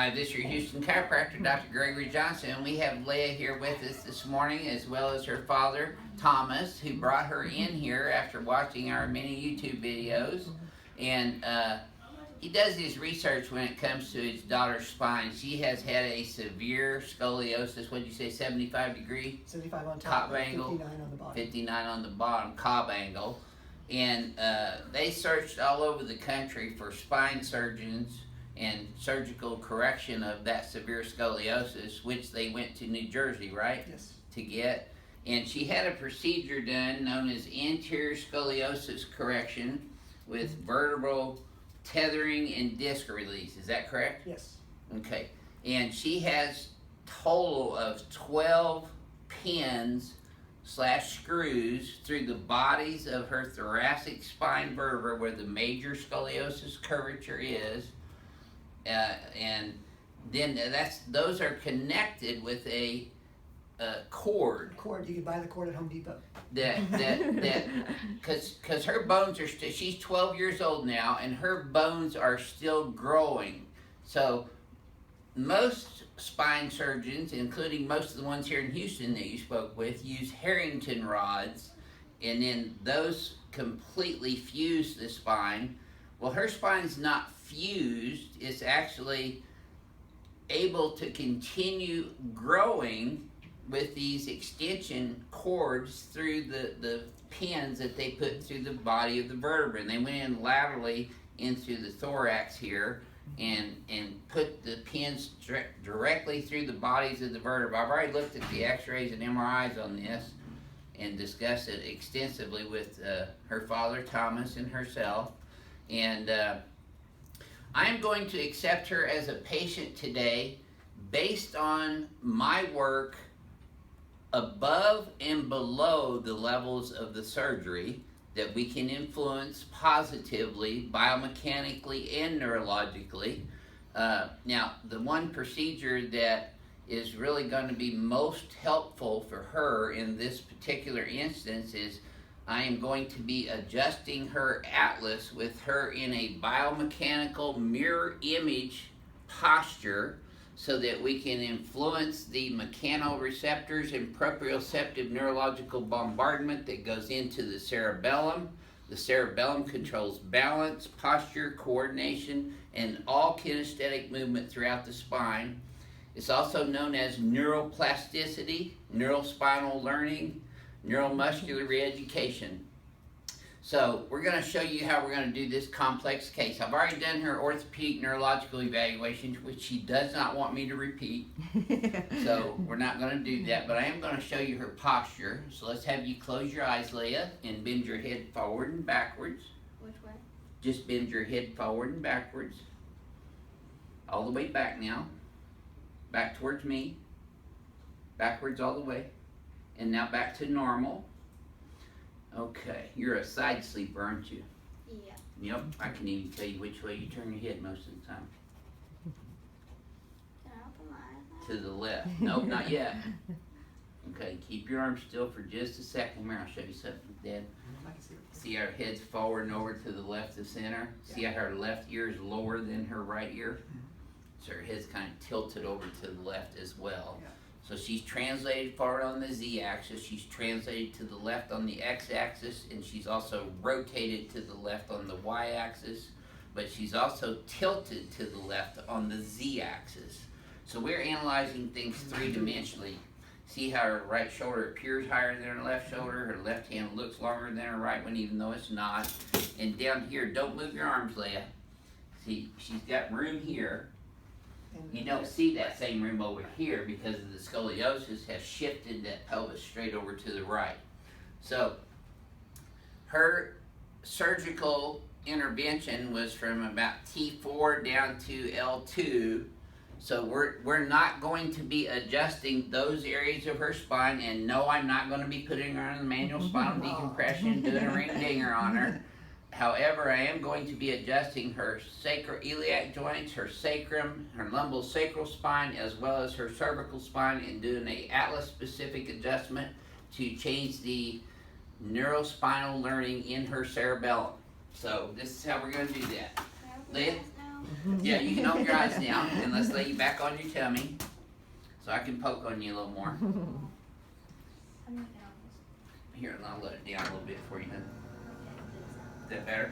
Hi, this is your Houston chiropractor, Dr. Gregory Johnson, and we have Leah here with us this morning, as well as her father, Thomas, who brought her in here after watching our many YouTube videos. And he does his research when it comes to his daughter's spine. She has had a severe scoliosis. What did you say, 75 degree? 75 on top, Cobb angle, 59 on the bottom. 59 on the bottom, Cobb angle. And they searched all over the country for spine surgeons and surgical correction of that severe scoliosis, which they went to New Jersey, right? Yes. To get. And she had a procedure done known as anterior scoliosis correction with vertebral tethering and disc release. Is that correct? Yes. Okay. And she has total of 12 pins / screws through the bodies of her thoracic spine vertebra where the major scoliosis curvature is. And then those are connected with a cord. You can buy the cord at Home Depot. Because her bones are still, she's 12 years old now, and her bones are still growing. So most spine surgeons, including most of the ones here in Houston that you spoke with, use Harrington rods, and then those completely fuse the spine. Well, her spine's not fused, it's actually able to continue growing with these extension cords through the pins that they put through the body of the vertebra. And they went in laterally into the thorax here and put the pins directly through the bodies of the vertebra. I've already looked at the x-rays and MRIs on this and discussed it extensively with her father, Thomas, and herself. And I'm going to accept her as a patient today based on my work above and below the levels of the surgery that we can influence positively, biomechanically and neurologically. Now, the one procedure that is really going to be most helpful for her in this particular instance is I am going to be adjusting her atlas with her in a biomechanical mirror image posture so that we can influence the mechanoreceptors and proprioceptive neurological bombardment that goes into the cerebellum. The cerebellum controls balance, posture, coordination, and all kinesthetic movement throughout the spine. It's also known as neuroplasticity, neurospinal learning, neuromuscular reeducation. So we're going to show you how we're going to do this complex case. I've already done her orthopedic neurological evaluation, which she does not want me to repeat. So we're not going to do that, but I am going to show you her posture. So let's have you close your eyes, Leah, and bend your head forward and backwards. Which way? Just bend your head forward and backwards. All the way back now. Back towards me. Backwards all the way. And now back to normal. Okay, you're a side sleeper, aren't you? Yeah. Yep, I can even tell you which way you turn your head most of the time. Can I open my eyes now? To the left. Nope, not yet. Okay, keep your arms still for just a second. Here, I'll show you something, Dad. See our head's forward and over to the left of center? See how her left ear is lower than her right ear? So her head's kind of tilted over to the left as well. Yeah. So she's translated forward on the z-axis, she's translated to the left on the x-axis, and she's also rotated to the left on the y-axis, but she's also tilted to the left on the z-axis. So we're analyzing things three-dimensionally. See how her right shoulder appears higher than her left shoulder, her left hand looks longer than her right one even though it's not. And down here, don't move your arms, Leah. See, she's got room here. You don't see that same room over here because of the scoliosis has shifted that pelvis straight over to the right. So her surgical intervention was from about T4 down to L2. So we're not going to be adjusting those areas of her spine, and no, I'm not going to be putting her on the manual spinal decompression, doing a ring-dinger on her. However, I am going to be adjusting her sacroiliac joints, her sacrum, her lumbosacral spine, as well as her cervical spine, and doing a atlas-specific adjustment to change the neurospinal learning in her cerebellum. So this is how we're going to do that. Leah, Yeah, you can open your eyes now, and let's lay you back on your tummy, so I can poke on you a little more. I'm gonna get on this. Here, and I'll let it down a little bit for you, huh? Okay, Is that better?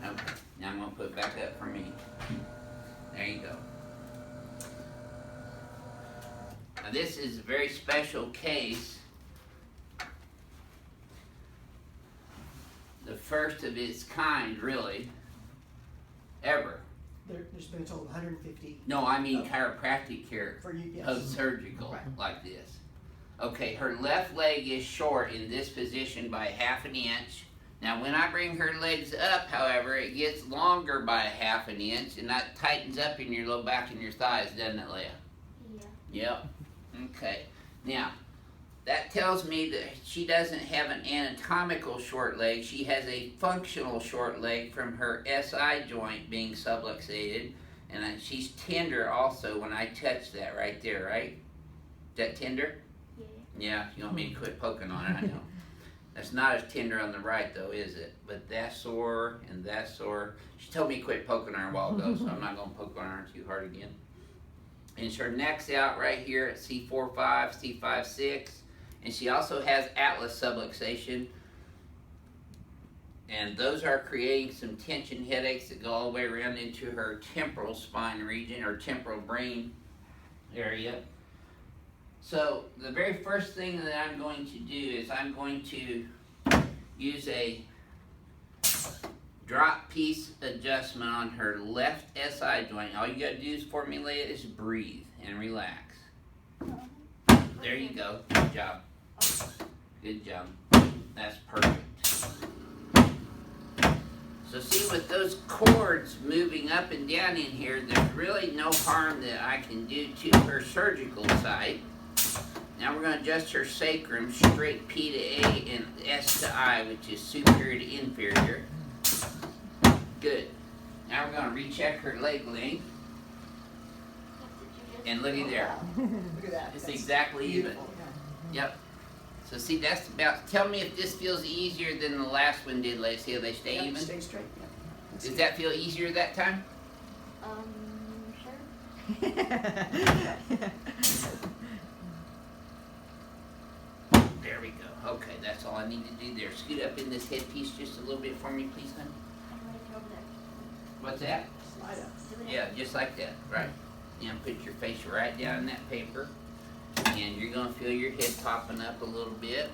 Okay, now I'm gonna put it back up for me. There you go. Now this is a very special case. The first of its kind, really, ever. There's been a total of 150 No, I mean chiropractic care, for you, yes. post-surgical, Right. like this. Okay, her left leg is short in this position by 1/2 inch. Now when I bring her legs up, however, it gets longer by 1/2 inch, and that tightens up in your low back and your thighs, doesn't it, Leah? Yeah. Yep. Okay. Now, that tells me that she doesn't have an anatomical short leg. She has a functional short leg from her SI joint being subluxated. And she's tender also when I touch that right there, right? Is that tender? Yeah. Yeah, you want me to quit poking on it, I know. That's not as tender on the right though, is it? But that's sore and that's sore. She told me to quit poking on her a while ago, so I'm not gonna poke on her too hard again. And her neck's out right here at C4-5, C5-6. And she also has atlas subluxation. And those are creating some tension headaches that go all the way around into her temporal spine region or temporal brain area. So the very first thing that I'm going to do is I'm going to use a drop piece adjustment on her left SI joint. All you gotta do is for me, Leah, is breathe and relax. There you go. Good job. Good job. That's perfect. So see, with those cords moving up and down in here, there's really no harm that I can do to her surgical site. Now we're going to adjust her sacrum straight P to A and S to I, which is superior to inferior. Good. Now we're going to recheck her leg length. And looky there. Look at that. It's That's exactly even. beautiful, yeah. Yep. So see, that's about, tell me if this feels easier than the last one did. Let's see how they stay Yep, even. stay straight, yeah. That's Does that feel easier that time? Sure. There we go. Okay, that's all I need to do there. Scoot up in this headpiece just a little bit for me, please, hon. I'm gonna get over there. What's that? Slide up. Do it. Yeah, just like that. Right. Now put your face right down in that paper. And you're going to feel your head popping up a little bit.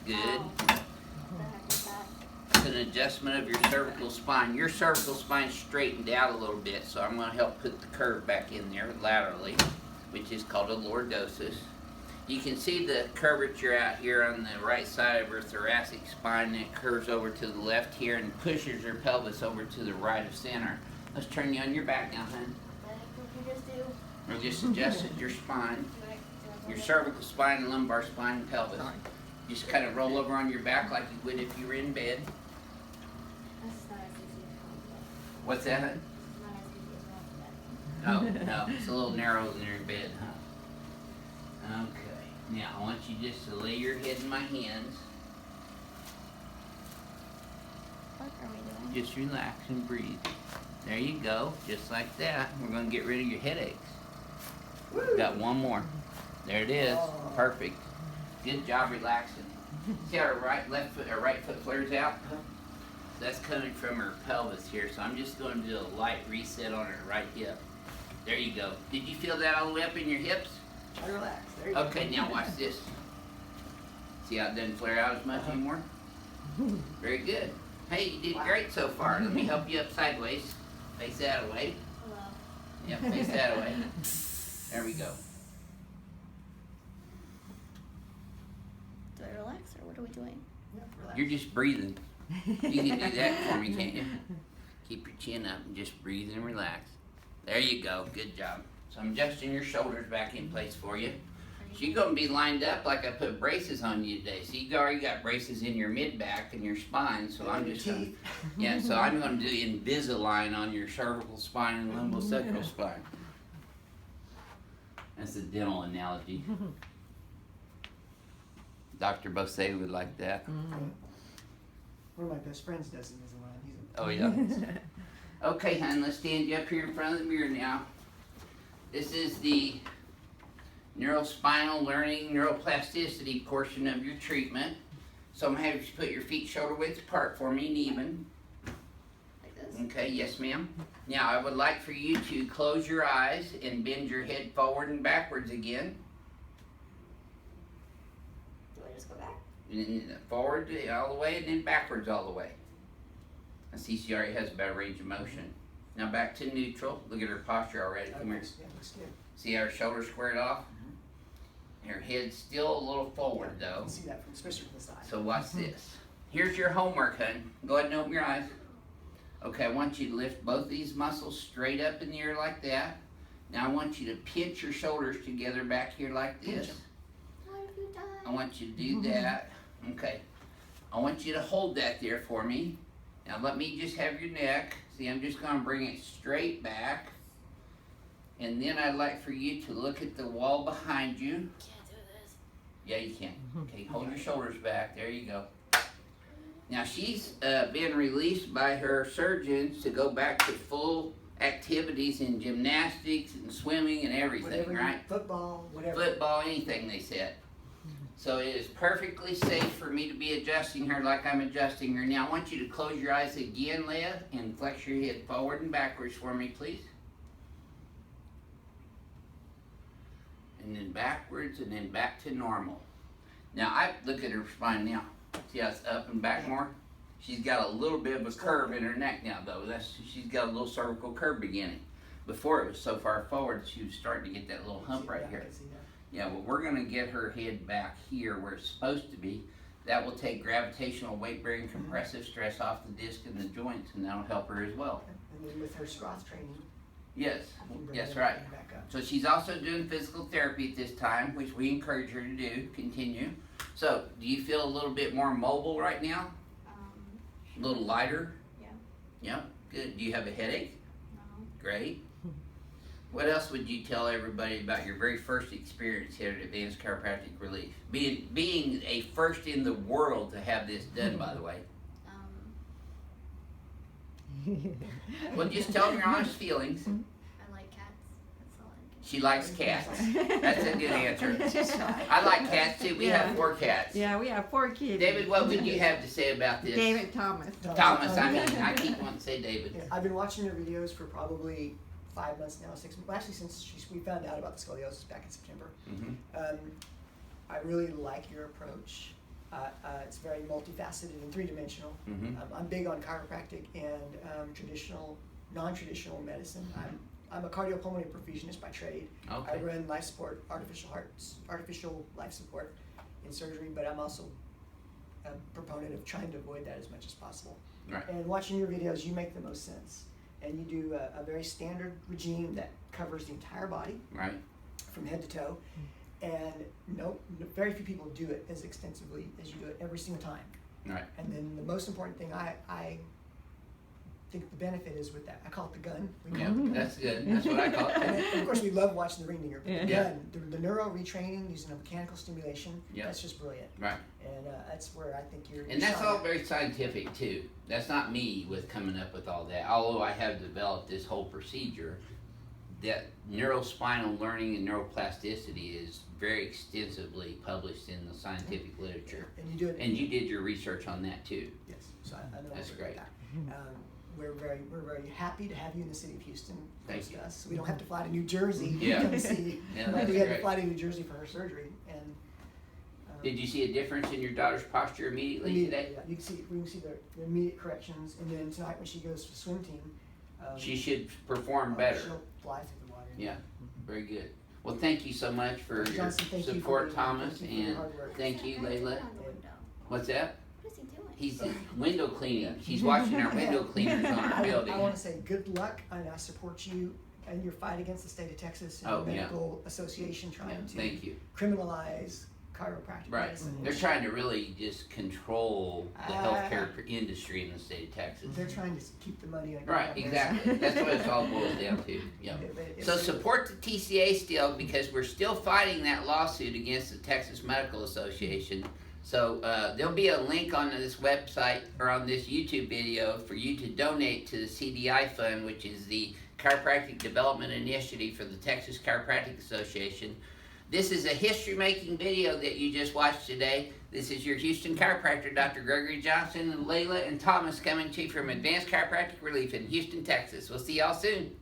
Good. What the heck is that? It's an adjustment of your cervical spine. Your cervical spine's straightened out a little bit, so I'm going to help put the curve back in there laterally, which is called a lordosis. You can see the curvature out here on the right side of her thoracic spine that curves over to the left here and pushes her pelvis over to the right of center. Let's turn you on your back now, hon. What did you just do? We just adjusted your spine, Do it. your cervical spine, and lumbar spine, and pelvis. Just kind of roll over on your back like you would if you were in bed. This is not as easy as What's that, hon? This is not as easy as that. No, it's a little narrow when you're in bed, huh? Okay. Now, I want you just to lay your head in my hands. What are we doing? Just relax and breathe. There you go, just like that. We're gonna get rid of your headaches. Woo! Got one more. There it is. Oh. Perfect. Good job relaxing. See how her right foot flares out? That's coming from her pelvis here, so I'm just going to do a light reset on her right hip. There you go. Did you feel that all the way up in your hips? Try to relax. There you Okay, now watch this. See how it doesn't flare out as much anymore? Very good. Hey, you did great so far. Let me help you up sideways. Face that away. Hello. Yep, face that away. There we go. Do I relax or what are we doing? Yeah, relax. You're just breathing. You can do that for me, can't you? Keep your chin up and just breathe and relax. There you go. Good job. So I'm adjusting your shoulders back in place for you. So you're going to be lined up like I put braces on you today. So you already got braces in your mid-back and your spine. So I'm just going to, yeah, so I'm going to do Invisalign on your cervical spine and lumbosacral spine. That's a dental analogy. Dr. Bose would like that. One of my best friends does Invisalign. He's a Oh, yeah. Okay, hon, let's stand you up here in front of the mirror now. This is the neurospinal learning, neuroplasticity portion of your treatment. So I'm gonna have you put your feet shoulder width apart for me and even. Like this? Okay, yes ma'am. Now I would like for you to close your eyes and bend your head forward and backwards again. Do I just go back? And forward all the way and then backwards all the way. I see she already has a better range of motion. Now back to neutral. Look at her posture already. Come here. Yeah, looks good. See how her shoulders squared off? Her head's still a little forward You though. can see that from, especially from the side. So watch this. Here's your homework, hun. Go ahead and open your eyes. Okay, I want you to lift both these muscles straight up in the air like that. Now I want you to pinch your shoulders together back here like this. What have you done? I want you to do that. Okay. I want you to hold that there for me. Now let me just have your neck. See, I'm just gonna bring it straight back. And then I'd like for you to look at the wall behind you. Can't do this. Yeah, you can. Okay, hold your shoulders back. There you go. Now she's been released by her surgeons to go back to full activities in gymnastics and swimming and everything, Whatever, right? football, whatever. Football, anything they said. So it is perfectly safe for me to be adjusting her like I'm adjusting her. Now I want you to close your eyes again, Leah, and flex your head forward and backwards for me, please. And then backwards and then back to normal. Now I look at her spine now. See how it's up and back more? She's got a little bit of a curve in her neck now though. She's got a little cervical curve beginning. Before it was so far forward, she was starting to get that little hump right here. I can see that. Yeah, well, we're gonna get her head back here where it's supposed to be. That will take gravitational weight-bearing compressive stress off the disc and the joints, and that'll help her as well. And then with her Scroth training, Yes, I can bring that's that right. back up. So she's also doing physical therapy at this time, which we encourage her to do, continue. So, do you feel a little bit more mobile right now? A little lighter? Yeah. Yeah, good. Do you have a headache? No. Great. What else would you tell everybody about your very first experience here at Advanced Chiropractic Relief? Being a first in the world to have this done, by the way. Well, just tell them your honest feelings. I like cats. That's all I can. She likes cats. That's a good answer. I like cats too. We have 4 cats. Yeah, we have 4 kids. David, what would you have to say about this? David Thomas. Thomas, I mean, I keep wanting to say David. Yeah, I've been watching her videos for probably 5 months now, 6 months. Well, actually, since we found out about the scoliosis back in September. Mm-hmm. I really like your approach. It's very multifaceted and 3-dimensional. Mm-hmm. I'm big on chiropractic and traditional, non-traditional medicine. I'm a cardiopulmonary perfusionist by trade. Okay. I run life support, artificial hearts, artificial life support in surgery, but I'm also a proponent of trying to avoid that as much as possible. Right. And watching your videos, you make the most sense. And you do a very standard regime that covers the entire body Right. from head to toe. And very few people do it as extensively as you do it every single time. Right. And then the most important thing I think the benefit is with that. I call it the gun. We Yeah, call it the gun. that's good. That's what I call And it. of course, we love watching the ring dinger. But the Yeah. gun, the neuro retraining using a mechanical stimulation, Yeah. that's just brilliant. Right. And that's where I think you're. And that's all very scientific too. That's not me with coming up with all that. Although I have developed this whole procedure, that neurospinal learning and neuroplasticity is very extensively published in the scientific literature. And you do it. And you did your research on that too. Yes. So I know That's all great. about that. We're very happy to have you in the city of Houston. Thank close you. to us. We don't have to fly to New Jersey Yeah. to come see. Yeah, Like that's we had great. to fly to New Jersey for her surgery, and Did you see a difference in your daughter's posture immediately today? Yeah, we can see the immediate corrections, and then tonight when she goes to the swim team, She should perform better. She'll fly through the water. Yeah, very good. Well, thank you so much for your Johnson, thank you for support, your- Thomas, thank you for your and hard work. thank you, Layla. On the window. What's that? What is he doing? He's window cleaning. She's watching our window cleaners on our I building. want to say good luck, and I support you and your fight against the state of Texas and Oh, the yeah. medical association Yeah, trying to thank you. criminalize chiropractic Right. medicine. They're trying to really just control the Ah. healthcare industry in the state of Texas. They're trying to keep the money on. Right, exactly. That's what it's all boils down to. Yeah. So support the TCA still, because we're still fighting that lawsuit against the Texas Medical Association. So there'll be a link on this website or on this YouTube video for you to donate to the CDI Fund, which is the Chiropractic Development Initiative for the Texas Chiropractic Association. This is a history-making video that you just watched today. This is your Houston chiropractor, Dr. Gregory Johnson, and Layla and Thomas coming to you from Advanced Chiropractic Relief in Houston, Texas. We'll see y'all soon.